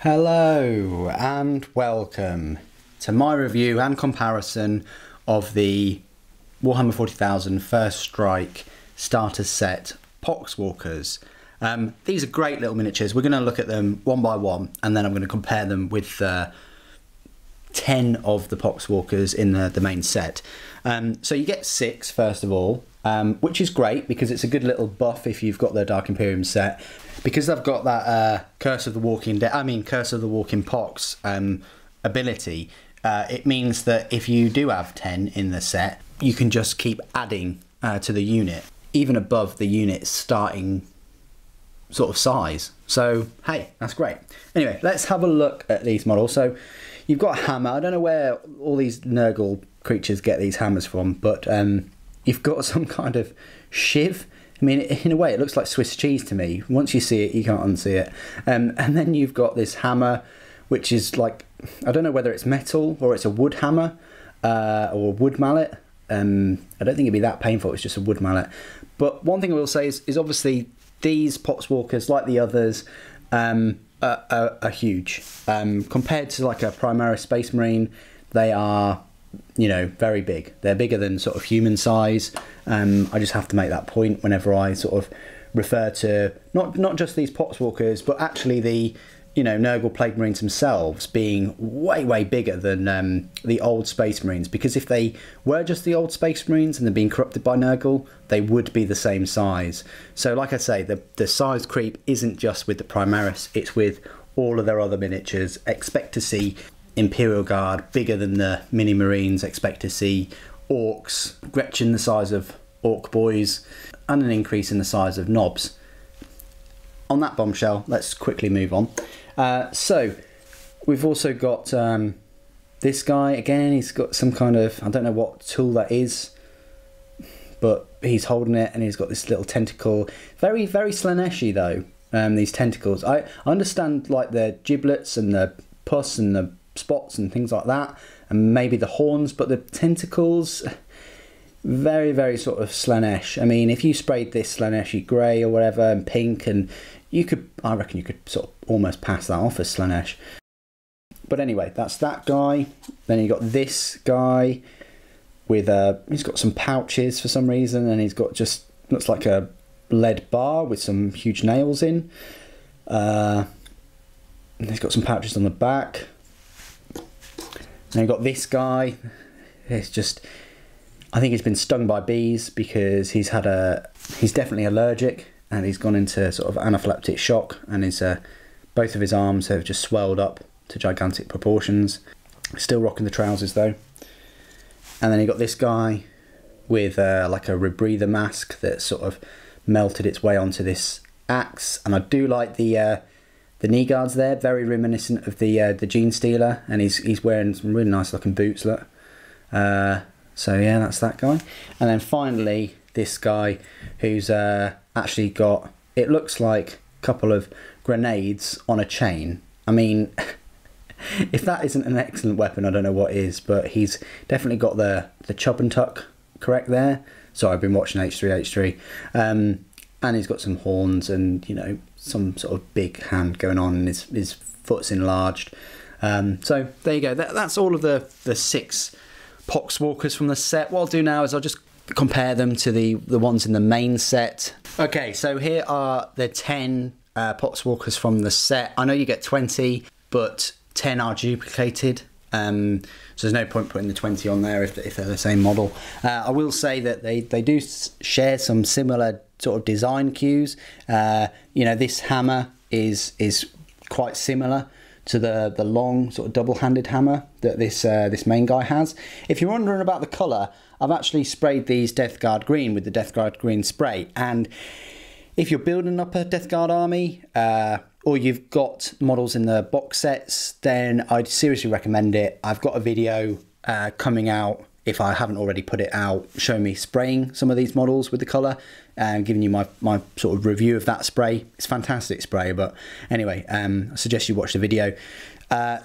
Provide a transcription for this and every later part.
Hello and welcome to my review and comparison of the Warhammer 40,000 First Strike starter set Poxwalkers. These are great little miniatures. We're going to look at them one by one and then I'm going to compare them with 10 of the Poxwalkers in the main set. So you get 6 first of all, which is great because it's a good little buff if you've got the Dark Imperium set. Because they've got that Curse of the Walking Pox ability, it means that if you do have 10 in the set, you can just keep adding to the unit, even above the unit's starting sort of size. So hey, that's great. Anyway, let's have a look at these models. So you've got a hammer. I don't know where all these Nurgle creatures get these hammers from, but you've got some kind of shiv. I mean, in a way, it looks like Swiss cheese to me. Once you see it, you can't unsee it. And then you've got this hammer, which is like, I don't know whether it's metal or it's a wood hammer or a wood mallet. I don't think it'd be that painful. It's just a wood mallet. But one thing I will say is obviously these Poxwalkers, like the others, are huge. Compared to like a Primaris Space Marine, they are, you know, very big. They're bigger than sort of human size. I just have to make that point whenever I sort of refer to not just these Poxwalkers, but actually the, you know, Nurgle Plague Marines themselves being way bigger than the old Space Marines. Because if they were just the old Space Marines and they're being corrupted by Nurgle, they would be the same size. So like I say, the size creep isn't just with the Primaris, it's with all of their other miniatures. Expect to see Imperial Guard bigger than the mini Marines, expect to see Orcs, Gretchen the size of Orc boys, and an increase in the size of Knobs. On that bombshell, let's quickly move on. So we've also got this guy again. He's got some kind of, I don't know what tool that is, but he's holding it and he's got this little tentacle. Very Slaneshi though, these tentacles. I understand like the giblets and the pus and the spots and things like that, and maybe the horns, but the tentacles, very sort of Slanesh. I mean, if you sprayed this Slaneshi grey or whatever and pink, and you could, I reckon you could sort of almost pass that off as Slanesh. But anyway, that's that guy. Then you got this guy with he's got some pouches for some reason, and he's got just looks like a lead bar with some huge nails in. And he's got some pouches on the back. And you've got this guy. It's just, I think he's been stung by bees because he's definitely allergic and he's gone into sort of anaphylactic shock, and his both of his arms have just swelled up to gigantic proportions. Still rocking the trousers though. And then you got this guy with like a rebreather mask that sort of melted its way onto this axe, and I do like the knee guards there, very reminiscent of the Gene Stealer, and he's wearing some really nice looking boots, look. So yeah, that's that guy. And then finally this guy who's actually got, it looks like a couple of grenades on a chain. I mean, if that isn't an excellent weapon, I don't know what is, but he's definitely got the chub and tuck correct there. So I've been watching H3H3, and he's got some horns and, you know, some sort of big hand going on, and his foot's enlarged. So there you go. That's all of the 6 Poxwalkers from the set. What I'll do now is I'll just compare them to the ones in the main set. Okay, so here are the 10 Poxwalkers from the set. I know you get 20, but 10 are duplicated. So there's no point putting the 20 on there if they're the same model. I will say that they do share some similar sort of design cues. You know, this hammer is quite similar to the long sort of double-handed hammer that this main guy has. If you're wondering about the colour, I've actually sprayed these Death Guard green with the Death Guard green spray, and if you're building up a Death Guard army, or you've got models in the box sets, then I'd seriously recommend it. I've got a video coming out, if I haven't already put it out, showing me spraying some of these models with the colour and giving you my sort of review of that spray. It's fantastic spray, but anyway, I suggest you watch the video.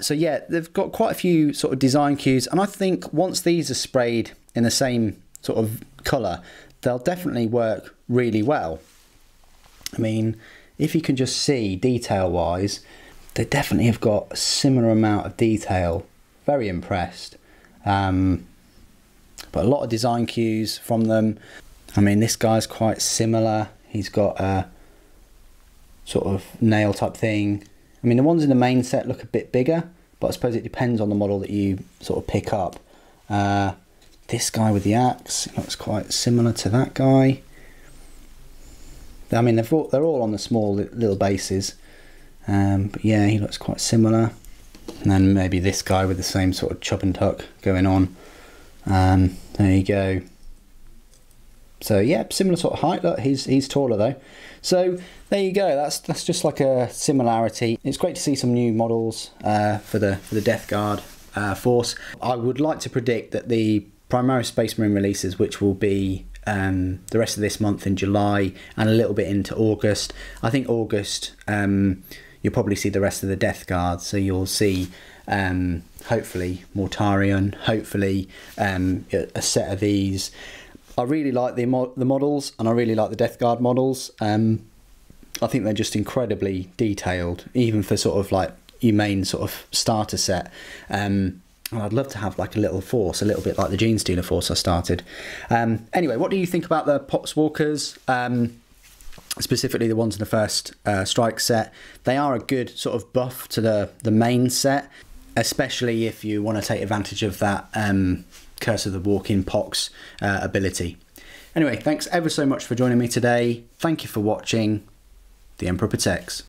So yeah, they've got quite a few sort of design cues, and I think once these are sprayed in the same sort of colour, they'll definitely work really well. I mean, if you can just see detail wise, they definitely have got a similar amount of detail. Very impressed. But a lot of design cues from them. I mean, this guy's quite similar. He's got a sort of nail type thing. I mean, the ones in the main set look a bit bigger, but I suppose it depends on the model that you sort of pick up. This guy with the axe looks quite similar to that guy. I mean, they're all on the small little bases. But yeah, he looks quite similar. And then maybe this guy with the same sort of chub and tuck going on. There you go. So yeah, similar sort of height. Look, he's taller though. So there you go. That's just like a similarity. It's great to see some new models for the Death Guard force. I would like to predict that the Primaris Space Marine releases, which will be the rest of this month in July and a little bit into August. I think August you'll probably see the rest of the Death Guard. So you'll see hopefully Mortarion, hopefully a set of these. I really like the models, and I really like the Death Guard models. I think they're just incredibly detailed, even for sort of like your main sort of starter set. And I'd love to have like a little force, a little bit like the Gene Stealer force I started. Anyway, what do you think about the Poxwalkers? Specifically the ones in the first strike set. They are a good sort of buff to the main set, especially if you want to take advantage of that Curse of the Walking Pox ability. Anyway, thanks ever so much for joining me today. Thank you for watching. The Emperor protects.